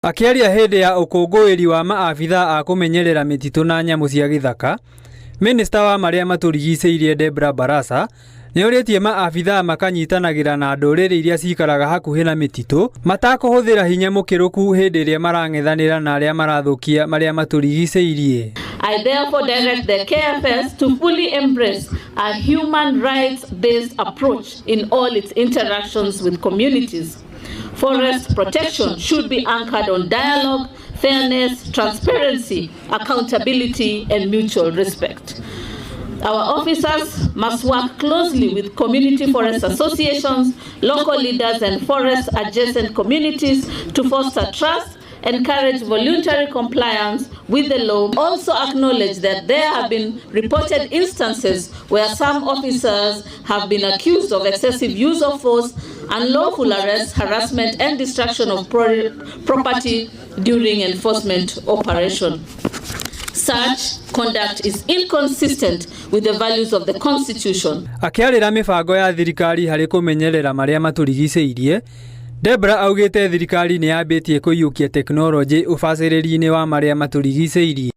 Akiaria hindi ya ũkũngũĩri wa maabitha a kũmenyerera mĩtitũ na nyamu cia gĩthaka, Minista wa maria maturigicĩirie Debra Barasa nĩorĩtie maabitha makanyitanagĩra na ndũrĩrĩ iria cikaraga hakuhĩ na mĩtitũ matakũhũthĩra hinya mũkĩrũku hĩndĩ ĩrĩa marang'ethanĩra na arĩa marathukia maria maturigicĩirie. I therefore direct the KFS to fully embrace a human rights-based approach in all its interactions with communities. Forest protection should be anchored on dialogue, fairness, transparency, accountability, and mutual respect. Our officers must work closely with community forest associations, local leaders, and forest-adjacent communities to foster trust, encourage voluntary compliance with the law. Also acknowledge that there have been reported instances where some officers have been accused of excessive use of force, unlawful arrest, harassment, and destruction of property during enforcement operation. Such conduct is inconsistent with the values of the Constitution. Akiarĩra mĩbango ya thirikari harĩ kũmenyerera maria maturigicĩirie, Debra augĩte thirikari nĩ yambĩtie kũiyũkia teknolojĩ ũbacĩrĩri-inĩ wa maria maturigicĩirie.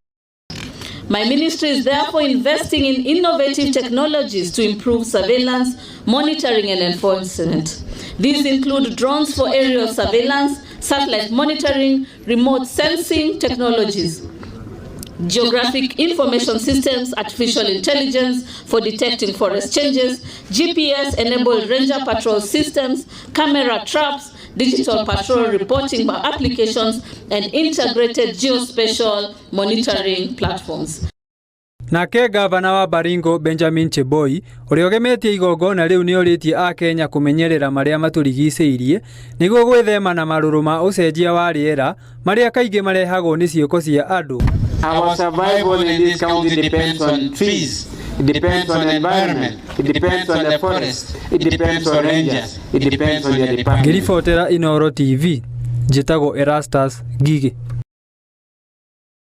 My ministry is therefore investing in innovative technologies to improve surveillance, monitoring, and enforcement. These include drones for aerial surveillance, satellite monitoring, remote sensing technologies, geographic information systems, artificial intelligence for detecting forest changes, GPS-enabled ranger patrol systems, camera traps, digital patrol reporting applications, and integrated geospatial monitoring platforms. Nake gavana wa Baringo Benjamin Cheboi ũrĩa ũgemetie igongona rĩu nĩorĩtie a Kenya kũmenyerera maria maturigicĩirie nĩguo gwĩthema na marũrũ ma ũcenjia wa rĩera maria kaingĩ marehagwo nĩ ciĩko cia andũ. Our survival in this county depends on trees, it depends on the environment, it depends on the forest, it depends on rangers, it depends on the department. Ngĩribotera Inooro TV, njĩtagwo Erastus Ngigi.